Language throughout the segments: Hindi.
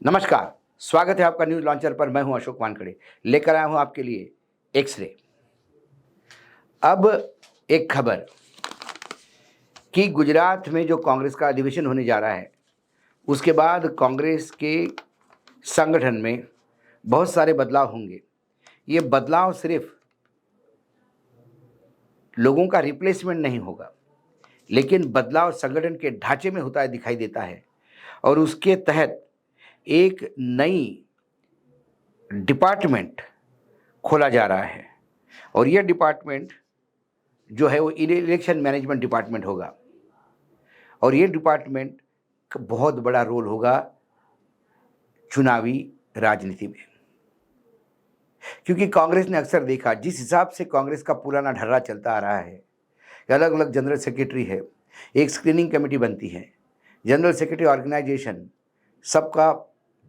नमस्कार, स्वागत है आपका न्यूज़ लॉन्चर पर। मैं हूं अशोक वानखेड़े, लेकर आया हूं आपके लिए एक्स-रे। अब एक खबर कि गुजरात में जो कांग्रेस का अधिवेशन होने जा रहा है, उसके बाद कांग्रेस के संगठन में बहुत सारे बदलाव होंगे। ये बदलाव सिर्फ लोगों का रिप्लेसमेंट नहीं होगा, लेकिन बदलाव संगठन के ढांचे में होता है दिखाई देता है और उसके तहत एक नई डिपार्टमेंट खोला जा रहा है और यह डिपार्टमेंट जो है वो इलेक्शन मैनेजमेंट डिपार्टमेंट होगा और ये डिपार्टमेंट का बहुत बड़ा रोल होगा चुनावी राजनीति में। क्योंकि कांग्रेस ने अक्सर देखा, जिस हिसाब से कांग्रेस का पुराना ढर्रा चलता आ रहा है, अलग अलग जनरल सेक्रेटरी है, एक स्क्रीनिंग कमेटी बनती है, जनरल सेक्रेटरी ऑर्गेनाइजेशन सबका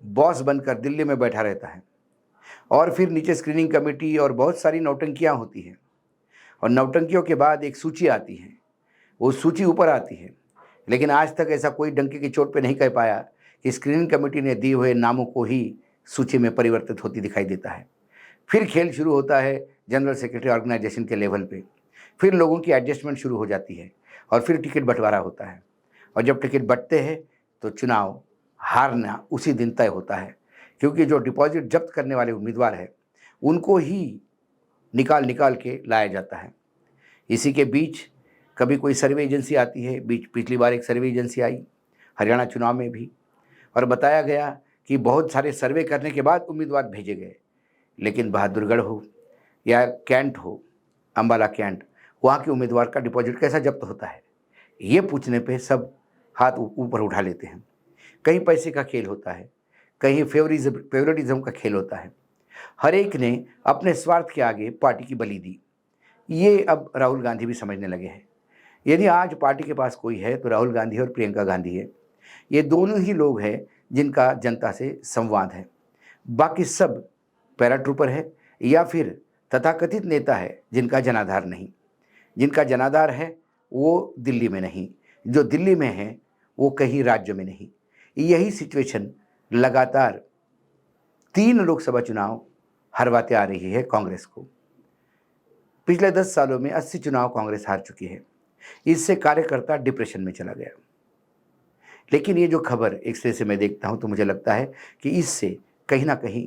बॉस बनकर दिल्ली में बैठा रहता है और फिर नीचे स्क्रीनिंग कमेटी और बहुत सारी नौटंकियाँ होती हैं और नौटंकियों के बाद एक सूची आती है, वो सूची ऊपर आती है। लेकिन आज तक ऐसा कोई डंके की चोट पे नहीं कह पाया कि स्क्रीनिंग कमेटी ने दिए हुए नामों को ही सूची में परिवर्तित होती दिखाई देता है। फिर खेल शुरू होता है जनरल सेक्रेटरी ऑर्गेनाइजेशन के लेवल पे, फिर लोगों की एडजस्टमेंट शुरू हो जाती है और फिर टिकट बंटवारा होता है और जब टिकट बंटते हैं तो चुनाव हारना उसी दिन तय होता है, क्योंकि जो डिपॉजिट जब्त करने वाले उम्मीदवार हैं उनको ही निकाल निकाल के लाया जाता है। इसी के बीच कभी कोई सर्वे एजेंसी आती है, पिछली बार एक सर्वे एजेंसी आई हरियाणा चुनाव में भी, और बताया गया कि बहुत सारे सर्वे करने के बाद उम्मीदवार भेजे गए, लेकिन बहादुरगढ़ हो या कैंट हो, अम्बाला कैंट, वहाँ के उम्मीदवार का डिपॉजिट कैसा जब्त होता है, ये पूछने पे सब हाथ ऊपर उठा लेते हैं। कहीं पैसे का खेल होता है, कहीं फेवरेटिज्म का खेल होता है। हर एक ने अपने स्वार्थ के आगे पार्टी की बलि दी। ये अब राहुल गांधी भी समझने लगे हैं। यदि आज पार्टी के पास कोई है तो राहुल गांधी और प्रियंका गांधी है। ये दोनों ही लोग हैं जिनका जनता से संवाद है। बाकी सब पैराट्रूपर है या फिर तथाकथित नेता है जिनका जनाधार नहीं। जिनका जनाधार है वो दिल्ली में नहीं, जो दिल्ली में है वो कहीं राज्य में नहीं। यही सिचुएशन लगातार 3 लोकसभा चुनाव हरवाते आ रही है कांग्रेस को। पिछले 10 सालों में 80 चुनाव कांग्रेस हार चुकी है। इससे कार्यकर्ता डिप्रेशन में चला गया। लेकिन ये जो खबर एक्सरे से मैं देखता हूं तो मुझे लगता है कि इससे कहीं ना कहीं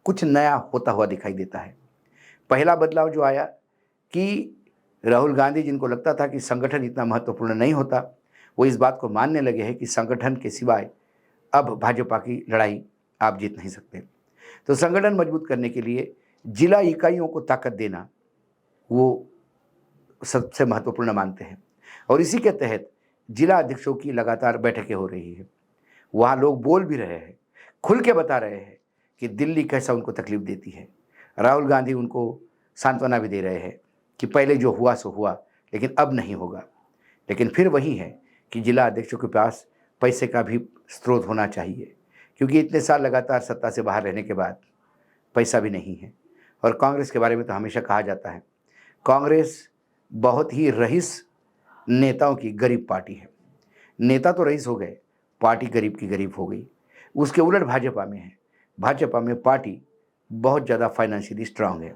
कुछ नया होता हुआ दिखाई देता है। पहला बदलाव जो आया कि राहुल गांधी, जिनको लगता था कि संगठन इतना महत्वपूर्ण नहीं होता, वो इस बात को मानने लगे हैं कि संगठन के सिवाय अब भाजपा की लड़ाई आप जीत नहीं सकते। तो संगठन मजबूत करने के लिए जिला इकाइयों को ताकत देना वो सबसे महत्वपूर्ण मानते हैं और इसी के तहत जिला अध्यक्षों की लगातार बैठकें हो रही है। वहाँ लोग बोल भी रहे हैं, खुल के बता रहे हैं कि दिल्ली कैसा उनको तकलीफ देती है। राहुल गांधी उनको सांत्वना भी दे रहे हैं कि पहले जो हुआ सो हुआ, लेकिन अब नहीं होगा। लेकिन फिर वही है कि जिला अध्यक्षों के पास पैसे का भी स्रोत होना चाहिए, क्योंकि इतने साल लगातार सत्ता से बाहर रहने के बाद पैसा भी नहीं है। और कांग्रेस के बारे में तो हमेशा कहा जाता है, कांग्रेस बहुत ही रईस नेताओं की गरीब पार्टी है। नेता तो रईस हो गए, पार्टी गरीब की गरीब हो गई। उसके उलट भाजपा में है। भाजपा में पार्टी बहुत ज़्यादा फाइनेंशियली स्ट्रांग है,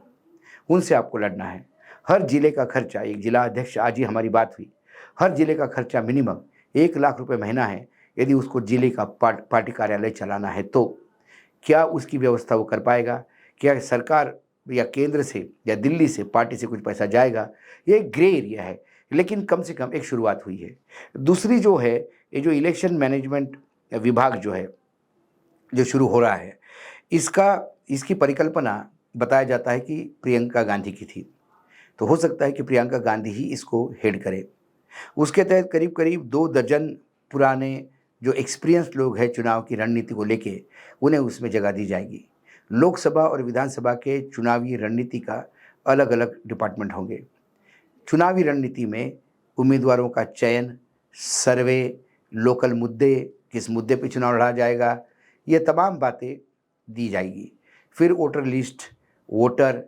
उनसे आपको लड़ना है। हर जिले का खर्चा, एक जिला अध्यक्ष, आज ही हमारी बात हुई, हर जिले का खर्चा मिनिमम 1 लाख रुपए महीना है। यदि उसको जिले का पार्टी कार्यालय चलाना है तो क्या उसकी व्यवस्था वो कर पाएगा? क्या सरकार या केंद्र से या दिल्ली से पार्टी से कुछ पैसा जाएगा? ये एक ग्रे एरिया है, लेकिन कम से कम एक शुरुआत हुई है। दूसरी जो है, ये जो इलेक्शन मैनेजमेंट विभाग जो है, जो शुरू हो रहा है, इसकी परिकल्पना बताया जाता है कि प्रियंका गांधी की थी। तो हो सकता है कि प्रियंका गांधी ही इसको हेड करे। उसके तहत करीब करीब 2 दर्जन पुराने जो एक्सपीरियंस लोग हैं चुनाव की रणनीति को लेके, उन्हें उसमें जगह दी जाएगी। लोकसभा और विधानसभा के चुनावी रणनीति का अलग अलग डिपार्टमेंट होंगे। चुनावी रणनीति में उम्मीदवारों का चयन, सर्वे, लोकल मुद्दे, किस मुद्दे पे चुनाव लड़ा जाएगा, ये तमाम बातें दी जाएगी। फिर वोटर लिस्ट, वोटर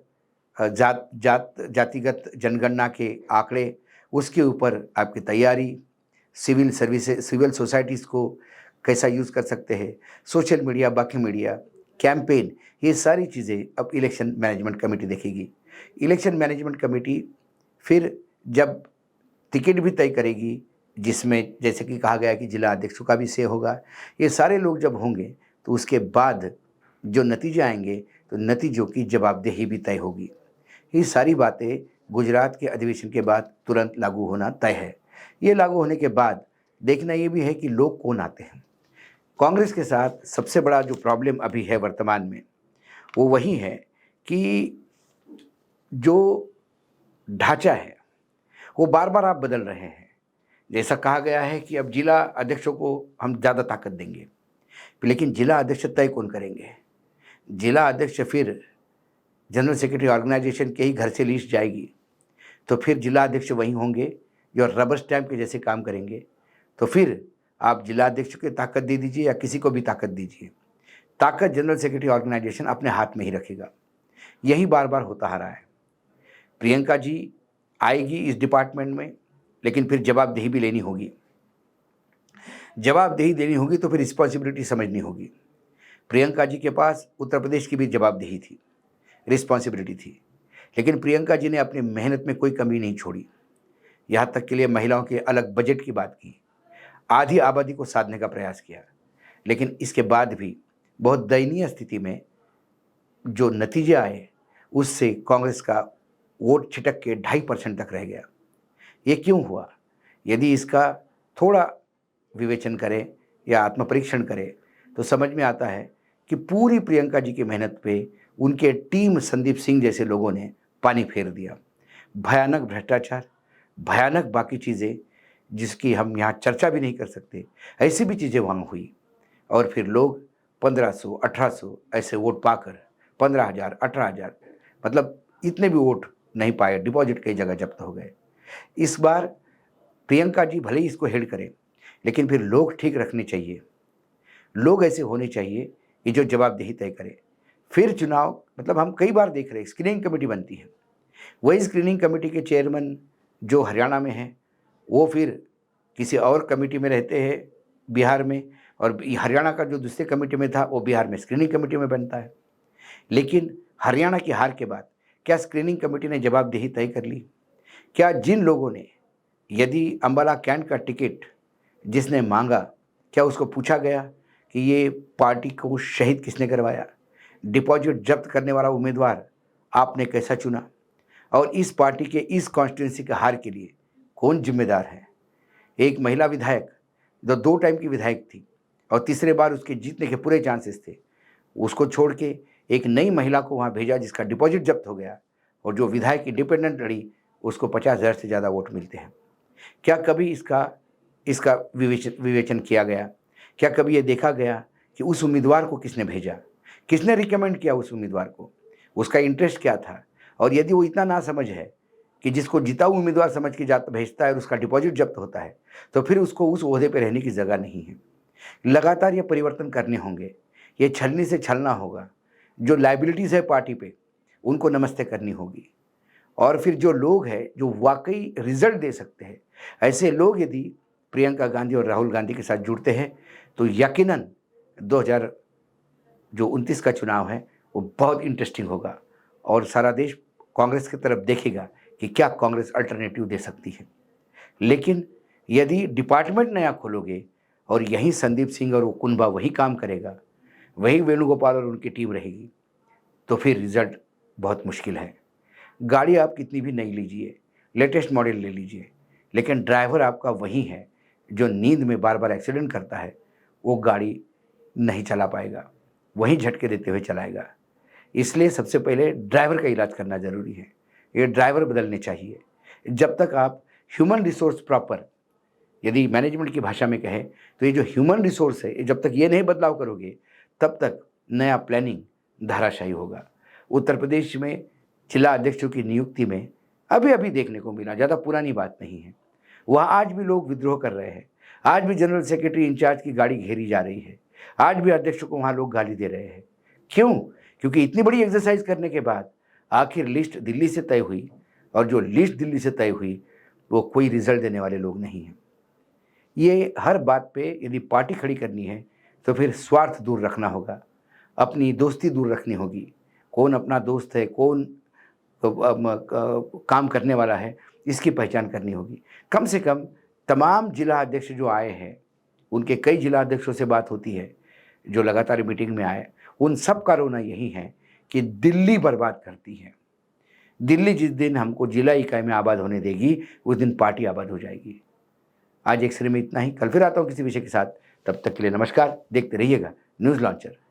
जातिगत जनगणना के आंकड़े, उसके ऊपर आपकी तैयारी, सिविल सोसाइटीज़ को कैसा यूज़ कर सकते हैं, सोशल मीडिया, बाकी मीडिया, कैंपेन, ये सारी चीज़ें अब इलेक्शन मैनेजमेंट कमेटी देखेगी। इलेक्शन मैनेजमेंट कमेटी फिर जब टिकट भी तय करेगी, जिसमें जैसे कि कहा गया है कि जिला अध्यक्षों का भी से होगा, ये सारे लोग जब होंगे तो उसके बाद जो नतीजे आएंगे तो नतीजों की जवाबदेही भी तय होगी। ये सारी बातें गुजरात के अधिवेशन के बाद तुरंत लागू होना तय है। ये लागू होने के बाद देखना ये भी है कि लोग कौन आते हैं। कांग्रेस के साथ सबसे बड़ा जो प्रॉब्लम अभी है वर्तमान में, वो वही है कि जो ढांचा है वो बार बार आप बदल रहे हैं। जैसा कहा गया है कि अब जिला अध्यक्षों को हम ज़्यादा ताकत देंगे, लेकिन जिला अध्यक्ष तय कौन करेंगे? जिला अध्यक्ष फिर जनरल सेक्रेटरी ऑर्गेनाइजेशन के ही घर से लिस्ट जाएगी, तो फिर जिला अध्यक्ष वहीं होंगे जो रबर स्टैंप के जैसे काम करेंगे। तो फिर आप जिला अध्यक्ष को ताकत दे दीजिए या किसी को भी ताकत दीजिए, ताकत जनरल सेक्रेटरी ऑर्गेनाइजेशन अपने हाथ में ही रखेगा। यही बार बार होता आ रहा है। प्रियंका जी आएगी इस डिपार्टमेंट में, लेकिन फिर जवाबदेही भी लेनी होगी। जवाबदेही देनी होगी तो फिर रिस्पॉन्सिबिलिटी समझनी होगी। प्रियंका जी के पास उत्तर प्रदेश की भी जवाबदेही थी, रिस्पॉन्सिबिलिटी थी, लेकिन प्रियंका जी ने अपनी मेहनत में कोई कमी नहीं छोड़ी। यहाँ तक के लिए महिलाओं के अलग बजट की बात की, आधी आबादी को साधने का प्रयास किया, लेकिन इसके बाद भी बहुत दयनीय स्थिति में जो नतीजे आए उससे कांग्रेस का वोट छिटक के 2.5% तक रह गया। ये क्यों हुआ? यदि इसका थोड़ा विवेचन करें या आत्मपरीक्षण करें तो समझ में आता है कि पूरी प्रियंका जी की मेहनत पे उनके टीम संदीप सिंह जैसे लोगों ने पानी फेर दिया। भयानक भ्रष्टाचार, भयानक बाकी चीज़ें जिसकी हम यहाँ चर्चा भी नहीं कर सकते, ऐसी भी चीज़ें वहाँ हुई। और फिर लोग 1500, 1800 ऐसे वोट पाकर 15,000, 18,000, मतलब इतने भी वोट नहीं पाए, डिपॉजिट कई जगह जब्त हो गए। इस बार प्रियंका जी भले ही इसको हेड करें, लेकिन फिर लोग ठीक रखने चाहिए। लोग ऐसे होने चाहिए कि जो जवाबदेही तय करे। फिर चुनाव, मतलब हम कई बार देख रहे हैं स्क्रीनिंग कमेटी बनती है, वही स्क्रीनिंग कमेटी के चेयरमैन जो हरियाणा में हैं वो फिर किसी और कमेटी में रहते हैं बिहार में, और हरियाणा का जो दूसरे कमेटी में था वो बिहार में स्क्रीनिंग कमेटी में बनता है। लेकिन हरियाणा की हार के बाद क्या स्क्रीनिंग कमेटी ने जवाबदेही तय कर ली? क्या जिन लोगों ने, यदि अंबाला कैंट का टिकट जिसने मांगा, क्या उसको पूछा गया कि ये पार्टी को शहीद किसने करवाया? डिपॉजिट जब्त करने वाला उम्मीदवार आपने कैसा चुना? और इस पार्टी के इस कॉन्स्टिट्यूंसी के हार के लिए कौन जिम्मेदार है? एक महिला विधायक जो 2 टाइम की विधायक थी और तीसरे बार उसके जीतने के पूरे चांसेस थे, उसको छोड़ के एक नई महिला को वहाँ भेजा जिसका डिपॉजिट जब्त हो गया, और जो विधायक इंडिपेंडेंट लड़ी उसको 50,000 से ज़्यादा वोट मिलते हैं। क्या कभी इसका विवेचन किया गया? क्या कभी ये देखा गया कि उस उम्मीदवार को किसने भेजा, किसने रिकमेंड किया उस उम्मीदवार को, उसका इंटरेस्ट क्या था? और यदि वो इतना ना समझ है कि जिसको जिता हुआ उम्मीदवार समझ के जाता भेजता है और उसका डिपॉजिट जब्त होता है, तो फिर उसको उस ओहदे पर रहने की जगह नहीं है। लगातार ये परिवर्तन करने होंगे, ये छलनी से छलना होगा। जो लाइबिलिटीज़ है पार्टी पे उनको नमस्ते करनी होगी। और फिर जो लोग हैं जो वाकई रिजल्ट दे सकते हैं, ऐसे लोग यदि प्रियंका गांधी और राहुल गांधी के साथ जुड़ते हैं तो यकीनन 2029 का चुनाव है वो बहुत इंटरेस्टिंग होगा, और सारा देश कांग्रेस की तरफ देखेगा कि क्या कांग्रेस अल्टरनेटिव दे सकती है। लेकिन यदि डिपार्टमेंट नया खोलोगे और यहीं संदीप सिंह और वो कुनबा वही काम करेगा, वही वेणुगोपाल और उनकी टीम रहेगी, तो फिर रिजल्ट बहुत मुश्किल है। गाड़ी आप कितनी भी नई लीजिए, लेटेस्ट मॉडल ले लीजिए, लेकिन ड्राइवर आपका वही है जो नींद में बार बार एक्सीडेंट करता है, वो गाड़ी नहीं चला पाएगा, वहीं झटके देते हुए चलाएगा। इसलिए सबसे पहले ड्राइवर का इलाज करना ज़रूरी है। ये ड्राइवर बदलने चाहिए। जब तक आप ह्यूमन रिसोर्स प्रॉपर, यदि मैनेजमेंट की भाषा में कहें तो ये जो ह्यूमन रिसोर्स है, जब तक ये नहीं बदलाव करोगे तब तक नया प्लानिंग धाराशायी होगा। उत्तर प्रदेश में जिला अध्यक्षों की नियुक्ति में अभी अभी देखने को मिला, ज़्यादा पुरानी बात नहीं है, वहाँ आज भी लोग विद्रोह कर रहे हैं, आज भी जनरल सेक्रेटरी इंचार्ज की गाड़ी घेरी जा रही है, आज भी अध्यक्ष को वहाँ लोग गाली दे रहे हैं। क्यों? क्योंकि इतनी बड़ी एक्सरसाइज करने के बाद आखिर लिस्ट दिल्ली से तय हुई, और जो लिस्ट दिल्ली से तय हुई वो कोई रिजल्ट देने वाले लोग नहीं हैं। ये हर बात पे यदि पार्टी खड़ी करनी है तो फिर स्वार्थ दूर रखना होगा, अपनी दोस्ती दूर रखनी होगी। कौन अपना दोस्त है, कौन काम करने वाला है, इसकी पहचान करनी होगी। कम से कम तमाम जिला अध्यक्ष जो आए हैं, उनके कई जिला अध्यक्षों से बात होती है जो लगातार मीटिंग में आए, उन सब का रोना यही है कि दिल्ली बर्बाद करती है। दिल्ली जिस दिन हमको जिला इकाई में आबाद होने देगी, उस दिन पार्टी आबाद हो जाएगी। आज एक सिरे में इतना ही, कल फिर आता हूँ किसी विषय के साथ। तब तक के लिए नमस्कार। देखते रहिएगा न्यूज़ लॉन्चर।